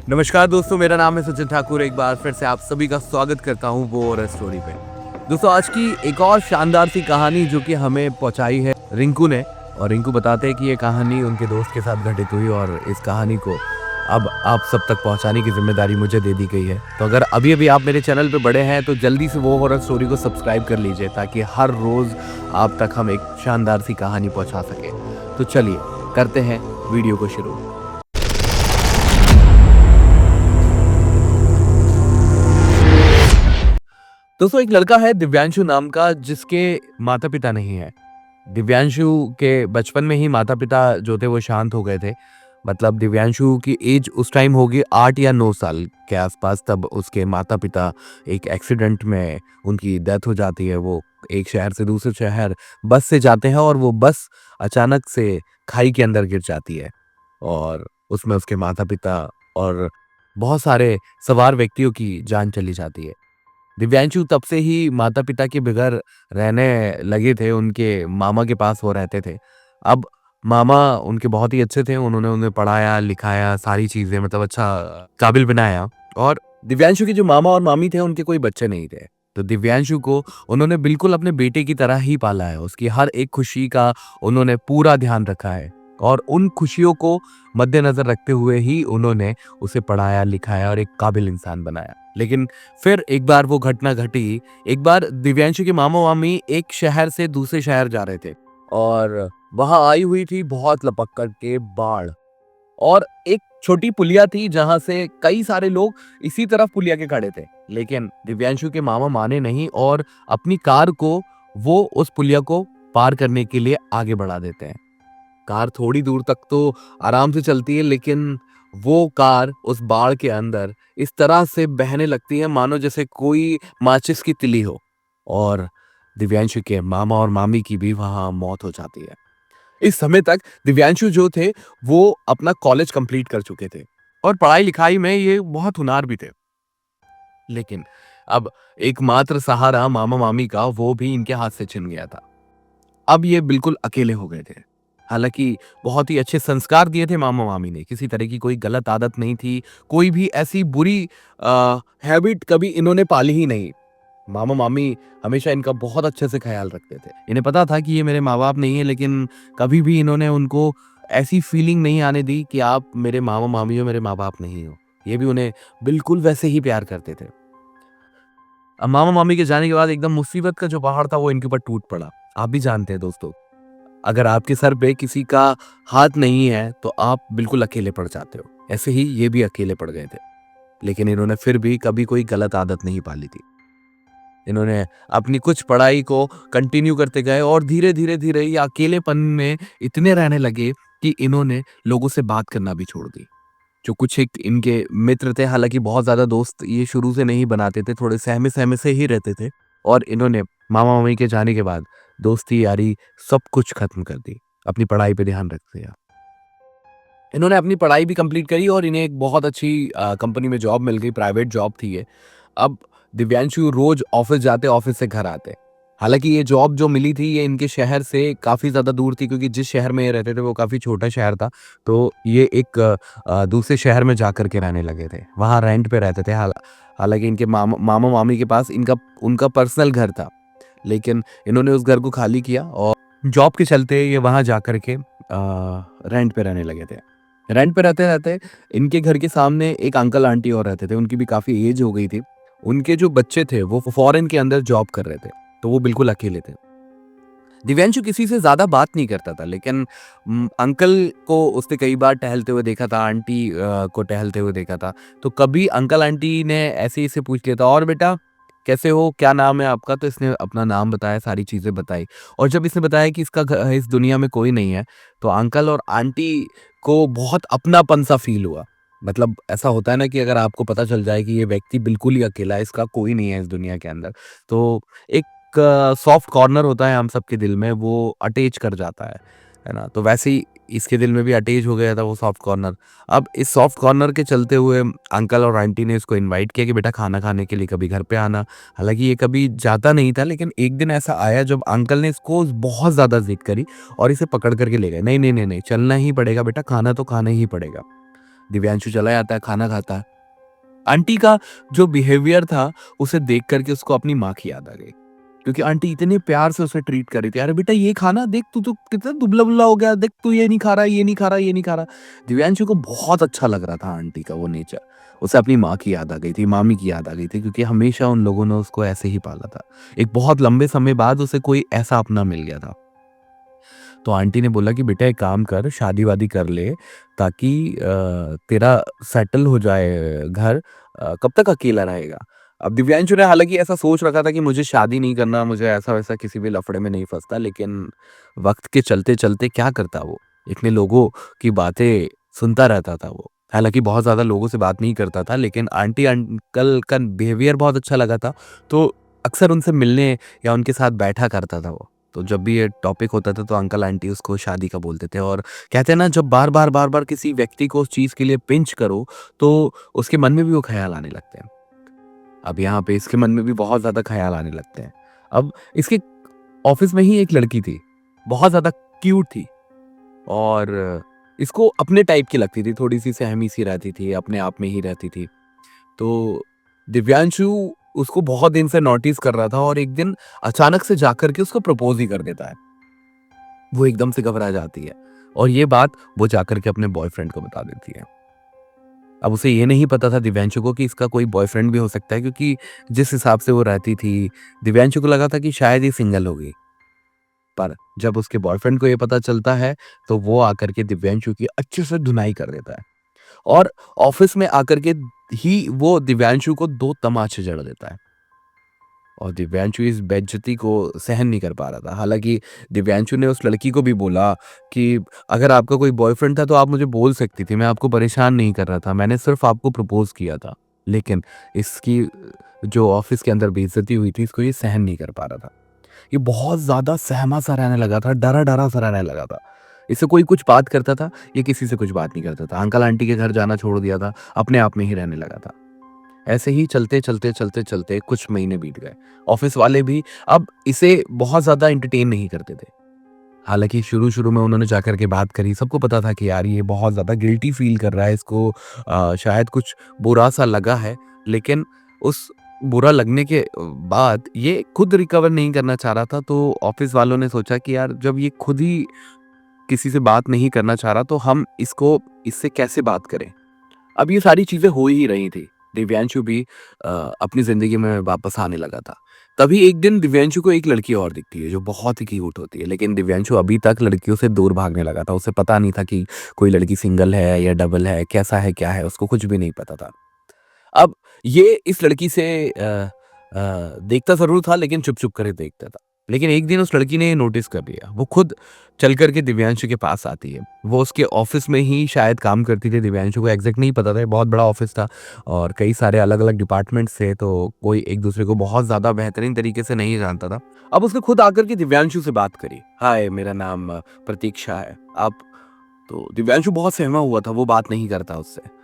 नमस्कार दोस्तों, मेरा नाम है सचिन ठाकुर। एक बार फिर से आप सभी का स्वागत करता हूँ वो और स्टोरी पे। दोस्तों, आज की एक और शानदार सी कहानी जो कि हमें पहुँचाई है रिंकू ने। और रिंकू बताते हैं कि ये कहानी उनके दोस्त के साथ घटित हुई और इस कहानी को अब आप सब तक पहुँचाने की ज़िम्मेदारी मुझे दे दी गई है। तो अगर अभी-अभी आप मेरे चैनल पे बड़े हैं तो जल्दी से वो हॉरर स्टोरी को सब्सक्राइब कर लीजिए ताकि हर रोज़ आप तक हम एक शानदार सी कहानी पहुँचा सकें। तो चलिए करते हैं वीडियो को शुरू। दोस्तों, एक लड़का है दिव्यांशु नाम का जिसके माता-पिता नहीं है। दिव्यांशु के बचपन में ही माता-पिता जो थे वो शांत हो गए थे। मतलब दिव्यांशु की एज उस टाइम होगी 8 या 9 साल के आसपास, तब उसके माता-पिता एक एक्सीडेंट में उनकी डेथ हो जाती है। वो एक शहर से दूसरे शहर बस से जाते हैं और वो बस अचानक से खाई के अंदर गिर जाती है और उसमें उसके माता-पिता और बहुत सारे सवार व्यक्तियों की जान चली जाती है। दिव्यांशु तब से ही माता-पिता के बगैर रहने लगे थे, उनके मामा के पास वो रहते थे। अब मामा उनके बहुत ही अच्छे थे, उन्होंने उन्हें पढ़ाया, लिखाया, सारी चीज़ें मतलब अच्छा काबिल बनाया। और दिव्यांशु के जो मामा और मामी थे, उनके कोई बच्चे नहीं थे। तो दिव्यांशु को उन्होंने बिल्कुल अपने बेटे की तरह ही पाला है, उसकी हर एक खुशी का उन्होंने पूरा ध्यान रखा है और उन खुशियों को मद्देनज़र रखते हुए ही उन्होंने उसे पढ़ाया, लिखाया और एक काबिल इंसान बनाया। लेकिन फिर एक बार वो घटना घटी। एक बार दिव्यांशु के मामा-मामी एक शहर से दूसरे शहर जा रहे थे और वहाँ आई हुई थी बहुत लपक के बाढ़। और एक छोटी पुलिया थी जहाँ से कई सारे लोग इसी तरफ पुलिया के खड़े थे। लेकिन दिव्यांशु के मामा माने नहीं और अपनी कार को वो उस पुलिया को पार करने के लिए आगे बढ़ा देते हैं। कार थोड़ी दूर तक तो आराम से चलती है, लेकिन वो कार उस बाढ़ के अंदर इस तरह से बहने लगती है मानो जैसे कोई माचिस की तिली हो। और दिव्यांशु के मामा और मामी की भी वहां मौत हो जाती है। इस समय तक दिव्यांशु जो थे वो अपना कॉलेज कंप्लीट कर चुके थे और पढ़ाई लिखाई में ये बहुत हुनार भी थे। लेकिन अब एकमात्र सहारा मामा मामी का वो भी इनके हाथ से छिन गया था। अब ये बिल्कुल अकेले हो गए थे। हालाँकि बहुत ही अच्छे संस्कार दिए थे मामा-मामी ने, किसी तरह की कोई गलत आदत नहीं थी, कोई भी ऐसी बुरी हैबिट कभी इन्होंने पाली ही नहीं। मामा-मामी हमेशा इनका बहुत अच्छे से ख़्याल रखते थे। इन्हें पता था कि ये मेरे माँ-बाप नहीं है, लेकिन कभी भी इन्होंने उनको ऐसी फीलिंग नहीं आने दी कि आप मेरे मामा-मामी हो, मेरे माँ-बाप नहीं हो। ये भी उन्हें बिल्कुल वैसे ही प्यार करते थे। अब मामा-मामी के जाने के बाद एकदम मुसीबत का जो पहाड़ था वो इनके ऊपर टूट पड़ा। आप भी जानते हैं दोस्तों, अगर आपके सर पे किसी का हाथ नहीं है तो आप बिल्कुल अकेले पड़ जाते हो। ऐसे ही ये भी अकेले पड़ गए थे। लेकिन इन्होंने फिर भी कभी कोई गलत आदत नहीं पाली थी। इन्होंने अपनी कुछ पढ़ाई को कंटिन्यू करते गए और धीरे-धीरे ये अकेलेपन में इतने रहने लगे कि इन्होंने लोगों से बात करना भी छोड़ दी। जो कुछ एक इनके मित्र थे, हालाँकि बहुत ज़्यादा दोस्त ये शुरू से नहीं बनाते थे, थोड़े सहमे-सहमे से ही रहते थे और इन्होंने मामा-मामी के जाने के बाद दोस्ती, यारी सब कुछ खत्म कर दी। अपनी पढ़ाई पे ध्यान रख दिया। इन्होंने अपनी पढ़ाई भी कंप्लीट करी और इन्हें एक बहुत अच्छी कंपनी में जॉब मिल गई, प्राइवेट जॉब थी ये। अब दिव्यांशु रोज़ ऑफ़िस जाते, ऑफ़िस से घर आते। हालाँकि ये जॉब जो मिली थी ये इनके शहर से काफ़ी ज़्यादा दूर थी, क्योंकि जिस शहर में ये रहते थे वो काफ़ी छोटा शहर था। तो ये एक दूसरे शहर में जाकर के रहने लगे थे। वहाँ रेंट पे रहते थे। हालाँकि इनके मामा-मामी के पास इनका उनका पर्सनल घर था। लेकिन इन्होंने उस घर को खाली किया और जॉब के चलते ये वहाँ जाकर के रेंट पे रहने लगे थे। रेंट पे रहते-रहते इनके घर के सामने एक अंकल आंटी और रहते थे, उनकी भी काफ़ी एज हो गई थी। उनके जो बच्चे थे वो फ़ॉरेन के अंदर जॉब कर रहे थे, तो वो बिल्कुल अकेले थे। दिव्यांशु किसी से ज़्यादा बात नहीं करता था, लेकिन अंकल को उसने कई बार टहलते हुए देखा था, आंटी को टहलते हुए देखा था। तो कभी अंकल आंटी ने ऐसे ही से पूछ लिया था, और बेटा कैसे हो? क्या नाम है आपका? तो इसने अपना नाम बताया, सारी चीज़ें बताई और जब इसने बताया कि इसका इस दुनिया में कोई नहीं है, तो अंकल और आंटी को बहुत अपनापन-सा फ़ील हुआ। मतलब ऐसा होता है ना कि अगर आपको पता चल जाए कि ये व्यक्ति बिल्कुल ही अकेला है, इसका कोई नहीं है इस दुनिया के अंदर, तो एक सॉफ्ट कॉर्नर होता है हम सबके दिल में, वो अटैच कर जाता है ना? तो वैसे ही इसके दिल में भी अटैच हो गया था वो सॉफ्ट कॉर्नर। अब इस सॉफ्ट कॉर्नर के चलते हुए अंकल और आंटी ने इसको इनवाइट किया कि बेटा खाना खाने के लिए कभी घर पे आना। हालाँकि ये कभी जाता नहीं था, लेकिन एक दिन ऐसा आया जब अंकल ने इसको बहुत ज़्यादा ज़िद करी और इसे पकड़ कर के ले गए। नहीं, नहीं, नहीं, नहीं, चलना ही पड़ेगा बेटा, खाना तो खाना ही पड़ेगा। दिव्यांशु चला जाता है, खाना खाता है। आंटी का जो बिहेवियर था उसे देख करके उसको अपनी माँ की याद आ गई, क्योंकि आंटी इतने प्यार से उसे ट्रीट कर रही थी। अरे बेटा ये खाना, देख तू तो कितना दुबला-बुल्ला हो गया, देख तू ये नहीं खा रहा, ये नहीं खा रहा, ये नहीं खा रहा। दिव्यांशु को बहुत अच्छा लग रहा था आंटी का वो नेचर। उसे अपनी माँ की याद आ गई थी, मामी की याद आ गई थी, क्योंकि हमेशा उन लोगों ने उसको ऐसे ही पाला था। एक बहुत लंबे समय बाद उसे कोई ऐसा अपना मिल गया था। तो आंटी ने बोला कि बेटा एक काम कर, शादी-वादी कर ले, ताकि तेरा सेटल हो जाए घर, कब तक अकेला रहेगा? अब दिव्यांशु ने हालाँकि ऐसा सोच रखा था कि मुझे शादी नहीं करना, मुझे ऐसा-वैसा किसी भी लफड़े में नहीं फँसना, लेकिन वक़्त के चलते-चलते क्या करता वो? इतने लोगों की बातें सुनता रहता था वो। हालाँकि बहुत ज़्यादा लोगों से बात नहीं करता था, लेकिन आंटी अंकल का बिहेवियर बहुत अच्छा लगा था, तो अक्सर उनसे मिलने या उनके साथ बैठा करता था वो। तो जब भी ये टॉपिक होता था तो अंकल आंटी उसको शादी का बोलते थे, और कहते हैं ना, जब बार-बार किसी व्यक्ति को उस चीज़ के लिए पिंच करो, तो उसके मन में भी वो ख़्याल आने लगते हैं। अब यहाँ पे इसके मन में भी बहुत ज़्यादा ख़्याल आने लगते हैं। अब इसके ऑफ़िस में ही एक लड़की थी, बहुत ज़्यादा क्यूट थी, और इसको अपने टाइप की लगती थी, थोड़ी-सी सहमी-सी रहती थी, अपने आप में ही रहती थी। तो दिव्यांशु उसको बहुत दिन से नोटिस कर रहा था, और एक दिन अचानक से जाकर के उसको प्रपोज़ ही कर देता है। वो एकदम से घबरा जाती है, और ये बात वो जाकर के अपने बॉयफ्रेंड को बता देती है। अब उसे ये नहीं पता था दिव्यांशु को कि इसका कोई बॉयफ्रेंड भी हो सकता है, क्योंकि जिस हिसाब से वो रहती थी, दिव्यांशु को लगा था कि शायद ये सिंगल होगी। पर जब उसके बॉयफ्रेंड को ये पता चलता है, तो वो आकर के दिव्यांशु की अच्छे से धुनाई कर देता है, और ऑफ़िस में आकर के ही वो दिव्यांशु को 2 तमाचे जड़ देता है। और दिव्यांशु इस बेइज्जती को सहन नहीं कर पा रहा था। हालाँकि दिव्यांशु ने उस लड़की को भी बोला कि अगर आपका कोई बॉयफ्रेंड था तो आप मुझे बोल सकती थी, मैं आपको परेशान नहीं कर रहा था, मैंने सिर्फ़ आपको प्रपोज़ किया था। लेकिन इसकी जो ऑफ़िस के अंदर बेइज्जती हुई थी, इसको ये सहन नहीं कर पा रहा था। ये बहुत ज़्यादा सहमा-सा रहने लगा था, डरा-डरा सा रहने लगा था। इससे कोई कुछ बात करता था, ये किसी से कुछ बात नहीं करता था। अंकल-आंटी के घर जाना छोड़ दिया था, अपने आप में ही रहने लगा था। ऐसे ही चलते कुछ महीने बीत गए। ऑफ़िस वाले भी अब इसे बहुत ज़्यादा एंटरटेन नहीं करते थे। हालाँकि शुरू-शुरू में उन्होंने जाकर के बात करी, सबको पता था कि यार ये बहुत ज़्यादा गिल्टी फ़ील कर रहा है, इसको शायद कुछ बुरा-सा लगा है, लेकिन उस बुरा लगने के बाद ये खुद रिकवर नहीं करना चाह रहा था, तो ऑफ़िस वालों ने सोचा कि यार जब ये खुद ही किसी से बात नहीं करना चाह रहा, तो हम इससे कैसे बात करें? अब ये सारी चीज़ें हो ही रही थी। दिव्यांशु भी अपनी ज़िंदगी में वापस आने लगा था। तभी एक दिन दिव्यांशु को एक लड़की और दिखती है जो बहुत ही क्यूट होती है, लेकिन दिव्यांशु अभी तक लड़कियों से दूर भागने लगा था। उसे पता नहीं था कि कोई लड़की सिंगल है या डबल है, कैसा है, क्या है, उसको कुछ भी नहीं पता था। अब ये इस लड़की से देखता ज़रूर था, लेकिन चुप-चुप करे देखता था। लेकिन एक दिन उस लड़की ने नोटिस कर लिया। वो खुद चल कर के दिव्यांशु के पास आती है। वो उसके ऑफ़िस में ही शायद काम करती थी, दिव्यांशु को एग्ज़ैक्ट नहीं पता था, ये बहुत बड़ा ऑफ़िस था और कई सारे अलग-अलग डिपार्टमेंट्स थे, तो कोई एक-दूसरे को बहुत ज़्यादा बेहतरीन तरीके से नहीं जानता था। अब उसने खुद आकर के दिव्यांशु से बात करी। हाय, मेरा नाम प्रतीक्षा है। आप तो दिव्यांशु बहुत सहमा हुआ था, वो बात नहीं करता उससे।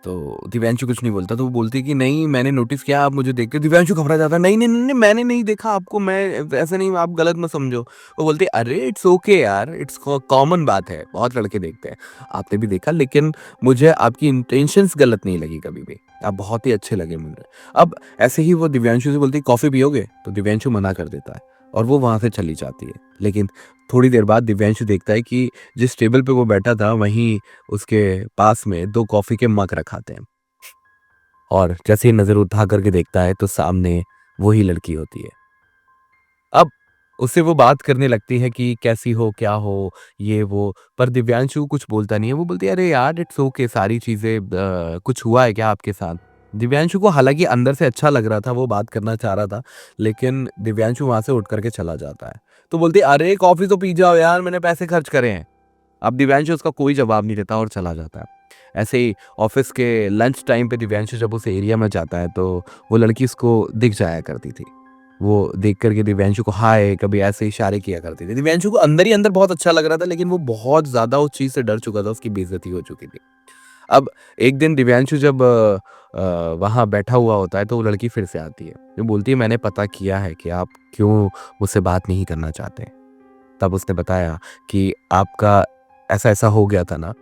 तो दिव्यांशु कुछ नहीं बोलता, तो वो बोलती कि नहीं, मैंने नोटिस किया आप मुझे देखते हो। दिव्यांशु घबरा जाता है, नहीं, नहीं, नहीं, नहीं, मैंने नहीं देखा आपको, मैं ऐसा नहीं, आप गलत मत समझो। वो बोलती है, अरे इट्स ओके यार, इट्स कॉमन बात है, बहुत लड़के देखते हैं। आपने भी देखा, लेकिन मुझे आपकी इंटेंशंस गलत नहीं लगी कभी भी। आप बहुत ही अच्छे लगे मुझे। अब ऐसे ही वो दिव्यांशु से बोलती है, कॉफ़ी पियोगे? तो दिव्यांशु मना कर देता है और वो वहाँ से चली जाती है। लेकिन थोड़ी देर बाद दिव्यांशु देखता है कि जिस टेबल पे वो बैठा था, वहीं उसके पास में 2 कॉफ़ी के मग रखाते हैं, और जैसे ही नज़र उठा करके देखता है तो सामने वही लड़की होती है। अब उससे वो बात करने लगती है कि कैसी हो, क्या हो, ये वो, पर दिव्यांशु कुछ बोलता नहीं है। वो बोलती है, अरे यार इट्स ओके, सारी चीज़ें कुछ हुआ है क्या आपके साथ? दिव्यांशु को हालाँकि अंदर से अच्छा लग रहा था, वो बात करना चाह रहा था, लेकिन दिव्यांशु वहाँ से उठ कर के चला जाता है। तो बोलती है, अरे कॉफ़ी तो पी जाओ यार, मैंने पैसे खर्च करे हैं। अब दिव्यांशु उसका कोई जवाब नहीं देता और चला जाता है। ऐसे ही ऑफ़िस के लंच टाइम पे दिव्यांशु जब उस एरिया में जाता है, तो वो लड़की उसको दिख जाया करती थी। वो देख कर के दिव्यांशु को हाय, कभी ऐसे इशारे किया करती थी। दिव्यांशु को अंदर ही अंदर बहुत अच्छा लग रहा था, लेकिन वो बहुत ज़्यादा उस चीज़ से डर चुका था, उसकी बेइज़्ज़ती हो चुकी थी। अब एक दिन दिव्यांशु जब वहाँ बैठा हुआ होता है, तो वो लड़की फिर से आती है। वो बोलती है, मैंने पता किया है कि आप क्यों मुझसे बात नहीं करना चाहते। तब उसने बताया कि आपका ऐसा-ऐसा हो गया था ना,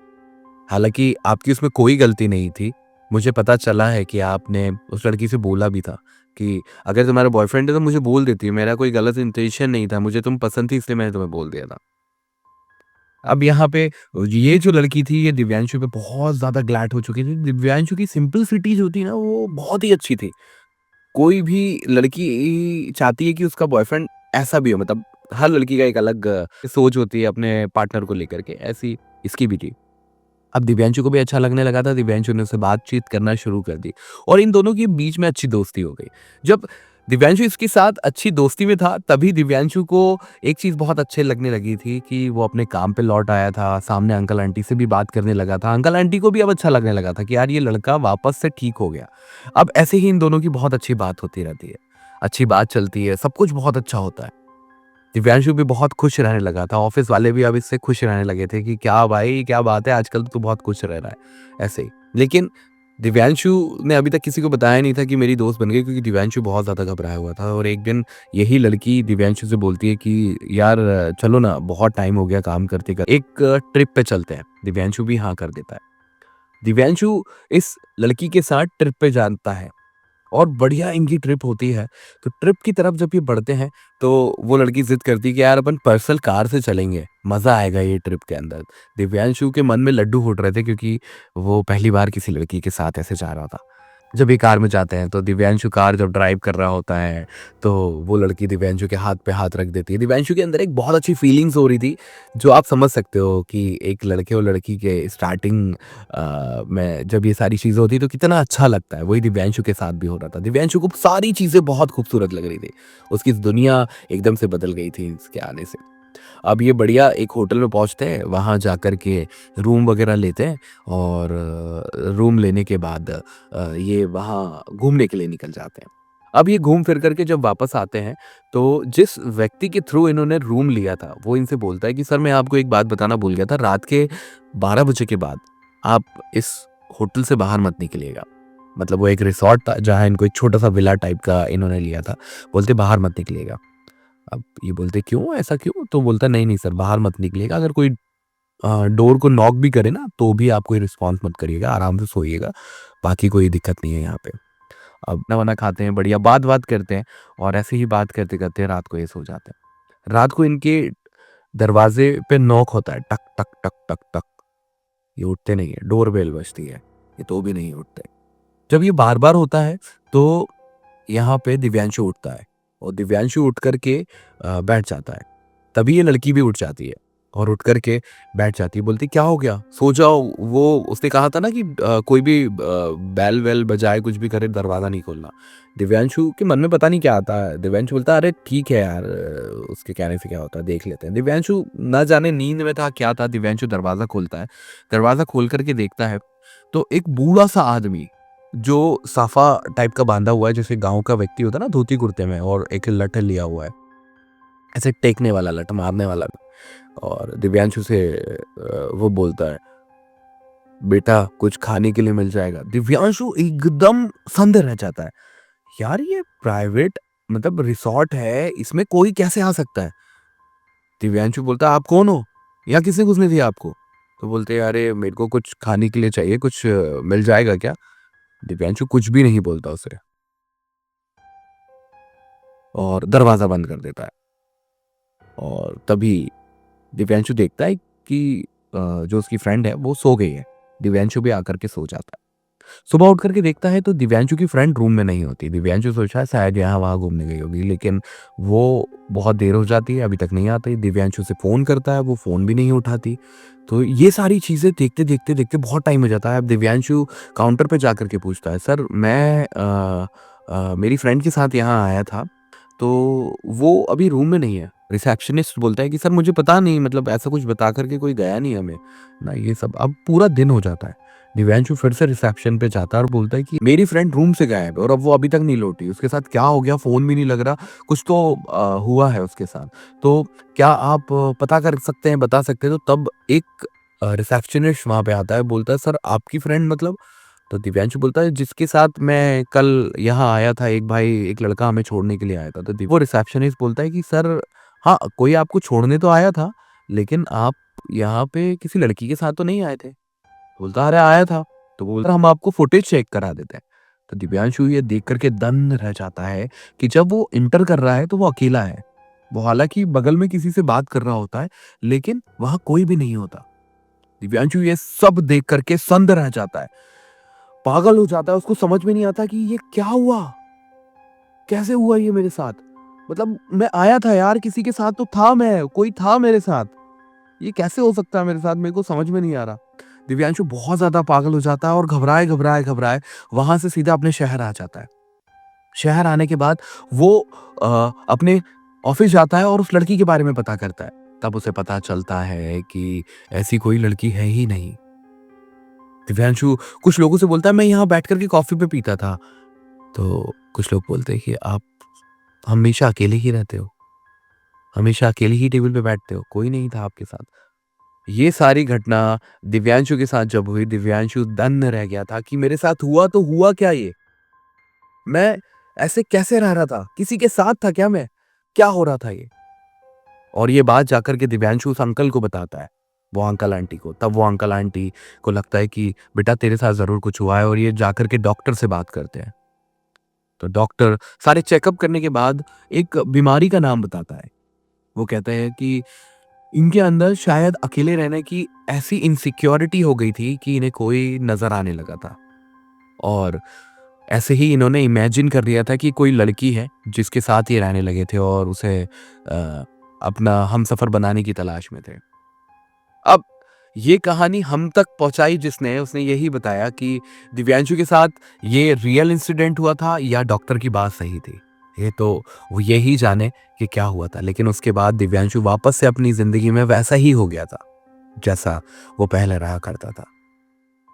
हालाँकि आपकी उसमें कोई गलती नहीं थी। मुझे पता चला है कि आपने उस लड़की से बोला भी था कि अगर तुम्हारा बॉयफ्रेंड है तो मुझे बोल देती, मेरा कोई गलत इंटेंशन नहीं था, मुझे तुम पसंद थी इसलिए मैंने तुम्हें बोल दिया था। अब यहाँ पे ये जो लड़की थी ये दिव्यांशु पे बहुत ज़्यादा ग्लैड हो चुकी थी। दिव्यांशु की सिंपलिसिटी जो थी ना वो बहुत ही अच्छी थी। कोई भी लड़की चाहती है कि उसका बॉयफ्रेंड ऐसा भी हो, मतलब हर लड़की का एक अलग सोच होती है अपने पार्टनर को लेकर के, ऐसी इसकी भी थी। अब दिव्यांशु को भी अच्छा लगने लगा था, दिव्यांशु ने उससे बातचीत करना शुरू कर दी और इन दोनों के बीच में अच्छी दोस्ती हो गई। जब दिव्यांशु इसके साथ अच्छी दोस्ती में था, तभी दिव्यांशु को एक चीज़ बहुत अच्छे लगने लगी थी कि वो अपने काम पे लौट आया था, सामने अंकल आंटी से भी बात करने लगा था। अंकल आंटी को भी अब अच्छा लगने लगा था कि यार ये लड़का वापस से ठीक हो गया। अब ऐसे ही इन दोनों की बहुत अच्छी बात होती रहती है, अच्छी बात चलती है, सब कुछ बहुत अच्छा होता है। दिव्यांशु भी बहुत खुश रहने लगा था, ऑफ़िस वाले भी अब इससे खुश रहने लगे थे कि क्या भाई, क्या बात है, आजकल तो तू बहुत खुश रह रहा है, ऐसे ही। लेकिन दिव्यांशु ने अभी तक किसी को बताया नहीं था कि मेरी दोस्त बन गई, क्योंकि दिव्यांशु बहुत ज़्यादा घबराया हुआ था और एक दिन यही लड़की दिव्यांशु से बोलती है कि यार चलो ना, बहुत टाइम हो गया काम करते-करते, एक ट्रिप पे चलते हैं। दिव्यांशु भी हाँ कर देता है। दिव्यांशु इस लड़की के साथ ट्रिप पे जाता है और बढ़िया इनकी ट्रिप होती है। तो ट्रिप की तरफ जब ये बढ़ते हैं, तो वो लड़की ज़िद करती है कि यार अपन पर्सनल कार से चलेंगे, मज़ा आएगा ये ट्रिप के अंदर। दिव्यांशु के मन में लड्डू फूट रहे थे, क्योंकि वो पहली बार किसी लड़की के साथ ऐसे जा रहा था। जब ये कार में जाते हैं तो दिव्यांशु कार जब ड्राइव कर रहा होता है, तो वो लड़की दिव्यांशु के हाथ पे हाथ रख देती है। दिव्यांशु के अंदर एक बहुत अच्छी फीलिंग्स हो रही थी, जो आप समझ सकते हो कि एक लड़के और लड़की के स्टार्टिंग में जब ये सारी चीज़ें होती है तो कितना अच्छा लगता है। वही दिव्यांशु के साथ भी हो रहा था। दिव्यांशु को सारी चीज़ें बहुत खूबसूरत लग रही थी। उसकी दुनिया एकदम से बदल गई थी इसके आने से। अब ये बढ़िया एक होटल में पहुँचते हैं, वहाँ जाकर के रूम वग़ैरह लेते हैं और रूम लेने के बाद ये वहाँ घूमने के लिए निकल जाते हैं। अब ये घूम फिर कर के जब वापस आते हैं, तो जिस व्यक्ति के थ्रू इन्होंने रूम लिया था, वो इनसे बोलता है कि सर मैं आपको एक बात बताना भूल गया था, रात के 12 बजे के बाद आप इस होटल से बाहर मत निकलिएगा। मतलब वो एक रिसॉर्ट था, जहाँ इनको एक छोटा-सा विला टाइप का इन्होंने लिया था। बोलते बाहर मत निकलिएगा। अब ये बोलते क्यों, ऐसा क्यों? तो बोलता नहीं, नहीं सर बाहर मत निकलिएगा, अगर कोई डोर को नॉक भी करे ना तो भी आप कोई रिस्पॉन्स मत करिएगा, आराम से सोइएगा, बाकी कोई दिक्कत नहीं है यहाँ पे। अब खाना-वाना खाते हैं, बढ़िया बात-वात करते हैं और ऐसे ही बात करते-करते रात को ये सो जाते हैं। रात को इनके दरवाज़े पे नॉक होता है, टक, टक, टक, टक, टक। ये उठते नहीं है, डोरबेल बजती है, ये तो भी नहीं उठते। जब ये बार-बार होता है तो यहाँ पे दिव्यांशु उठता है और दिव्यांशु उठ कर के बैठ जाता है। तभी ये लड़की भी उठ जाती है और उठ कर के बैठ जाती है, बोलती क्या हो गया? सो जाओ। वो उसने कहा था ना कि कोई भी बेल-वेल बजाए, कुछ भी करे, दरवाज़ा नहीं खोलना। दिव्यांशु के मन में पता नहीं क्या आता है, दिव्यांशु बोलता है अरे ठीक है यार, उसके कहने से क्या होता है, देख लेते हैं। दिव्यांशु ना जाने नींद में था क्या था, दिव्यांशु दरवाज़ा खोलता है। दरवाज़ा खोल कर के देखता है तो एक बूढ़ा-सा आदमी जो साफा टाइप का बाँधा हुआ है, जैसे गाँव का व्यक्ति होता है ना धोती कुर्ते में, और एक लठ लिया हुआ है, ऐसे टेकने वाला, लठ मारने वाला। और दिव्यांशु से वो बोलता है, "बेटा कुछ खाने के लिए मिल जाएगा?" दिव्यांशु एकदम सन्न रह जाता है। यार ये प्राइवेट, मतलब रिसॉर्ट है, इसमें कोई कैसे आ सकता है? दिव्यांशु बोलता है, "आप कौन हो? यहाँ किसने घुसने दिया आपको?" तो बोलते हैं, "अरे मेरे को कुछ खाने के लिए चाहिए, कुछ मिल जाएगा क्या?" दिव्यांशु कुछ भी नहीं बोलता उसे और दरवाज़ा बंद कर देता है। और तभी दिव्यांशु देखता है कि जो उसकी फ्रेंड है वो सो गई है। दिव्यांशु भी आकर के सो जाता है। सुबह उठ कर के देखता है तो दिव्यांशु की फ्रेंड रूम में नहीं होती। दिव्यांशु सोचा है शायद यहाँ-वहाँ घूमने गई होगी, लेकिन वो बहुत देर हो जाती है, अभी तक नहीं आती। दिव्यांशु से फ़ोन करता है, वो फ़ोन भी नहीं उठाती। तो ये सारी चीज़ें देखते बहुत टाइम हो जाता है। अब दिव्यांशु काउंटर पे जाकर के पूछता है, "सर मैं मेरी फ्रेंड के साथ यहाँ आया था, तो वो अभी रूम में नहीं है।" रिसेप्शनिस्ट बोलता है कि सर मुझे पता नहीं, मतलब ऐसा कुछ बता कर के कोई गया नहीं हमें। ना ये सब, अब पूरा दिन हो जाता है। दिव्यांशु फिर से रिसेप्शन पे जाता है और बोलता है कि मेरी फ्रेंड रूम से गायब है और अब वो अभी तक नहीं लौटी। उसके साथ क्या हो गया, फ़ोन भी नहीं लग रहा, कुछ तो हुआ है उसके साथ। तो क्या आप पता कर सकते हैं, बता सकते हैं? तो तब एक रिसेप्शनिस्ट वहाँ पे आता है, बोलता है सर आपकी फ्रेंड मतलब? तो दिव्यांशु बोलता है जिसके साथ मैं कल यहाँ आया था, एक भाई, एक लड़का हमें छोड़ने के लिए आया था। तो वो रिसेप्शनिस्ट बोलता है कि सर हाँ, कोई आपको छोड़ने तो आया था, लेकिन आप यहाँ पे किसी लड़की के साथ तो नहीं आए थे। बोलता अरे आया था। तो बोलता हम आपको फुटेज चेक करा देते हैं। तो दिव्यांशु ये देख करके दंग रह जाता है कि जब वो इंटर कर रहा है तो वो अकेला है। वो हालांकि बगल में किसी से बात कर रहा होता है, लेकिन वहां कोई भी नहीं होता। दिव्यांशु ये सब देख करके संद रह जाता है, पागल हो जाता है। उसको समझ में नहीं आता कि ये क्या हुआ, कैसे हुआ ये मेरे साथ। मतलब मैं आया था यार, किसी के साथ तो था, मैं कोई था मेरे साथ, ये कैसे हो सकता है मेरे साथ, मेरे को समझ में नहीं आ रहा। दिव्यांशु बहुत ज्यादा पागल हो जाता है और घबराए घबराए घबराए वहां से सीधा अपने शहर आ जाता है। शहर आने के बाद वो अपने ऑफिस जाता है और उस लड़की के बारे में पता करता है। तब उसे पता चलता है कि ऐसी कोई लड़की है ही नहीं। दिव्यांशु कुछ लोगों से बोलता है मैं यहाँ बैठ करके कॉफी पे पीता था। तो कुछ लोग बोलते हैं कि आप हमेशा अकेले ही रहते हो, हमेशा अकेले ही टेबल पे बैठते हो, कोई नहीं था आपके साथ। ये सारी घटना दिव्यांशु के साथ जब हुई, दिव्यांशु दन्न रह गया था कि मेरे साथ हुआ तो हुआ क्या ये? मैं ऐसे कैसे रह रहा था? किसी के साथ था क्या मैं? क्या हो रहा था ये? और ये बात जाकर के दिव्यांशु उस अंकल को बताता है, वो अंकल आंटी को। तब वो अंकल आंटी को लगता है कि बेटा तेरे साथ ज़रूर कुछ हुआ है, और ये जाकर के डॉक्टर से बात करते हैं। तो डॉक्टर सारे चेकअप करने के बाद एक बीमारी का नाम बताता है। वो कहते हैं कि इनके अंदर शायद अकेले रहने की ऐसी इनसिक्योरिटी हो गई थी कि इन्हें कोई नज़र आने लगा था। और ऐसे ही इन्होंने इमेजिन कर लिया था कि कोई लड़की है जिसके साथ ये रहने लगे थे और उसे अपना हमसफ़र बनाने की तलाश में थे। अब ये कहानी हम तक पहुँचाई जिसने, उसने यही बताया कि दिव्यांशु के साथ ये रियल इंसिडेंट हुआ था या डॉक्टर की बात सही थी। ये तो वो यही जाने कि क्या हुआ था। लेकिन उसके बाद दिव्यांशु वापस से अपनी ज़िंदगी में वैसा ही हो गया था, जैसा वो पहले रहा करता था।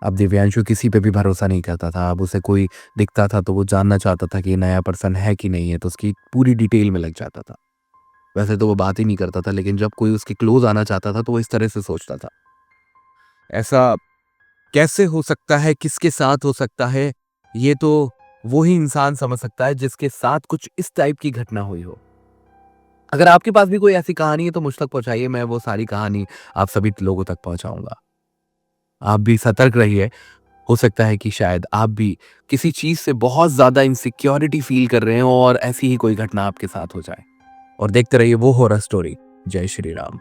अब दिव्यांशु किसी पे भी भरोसा नहीं करता था। अब उसे कोई दिखता था तो वो जानना चाहता था कि ये नया पर्सन है कि नहीं है, तो उसकी पूरी डिटेल में लग जाता था। वैसे तो वो बात ही नहीं करता था, लेकिन जब कोई उसके क्लोज़ आना चाहता था तो वो इस तरह से सोचता था। ऐसा कैसे हो सकता है, किसके साथ हो सकता है, ये तो वो ही इंसान समझ सकता है जिसके साथ कुछ इस टाइप की घटना हुई हो। अगर आपके पास भी कोई ऐसी कहानी है तो मुझ तक पहुँचाइए, मैं वो सारी कहानी आप सभी लोगों तक पहुँचाऊँगा। आप भी सतर्क रहिए, हो सकता है कि शायद आप भी किसी चीज़ से बहुत ज़्यादा इनसिक्योरिटी फ़ील कर रहे हो और ऐसी ही कोई घटना आपके साथ हो जाए। और देखते रहिए वो हॉरर स्टोरी। जय श्री राम।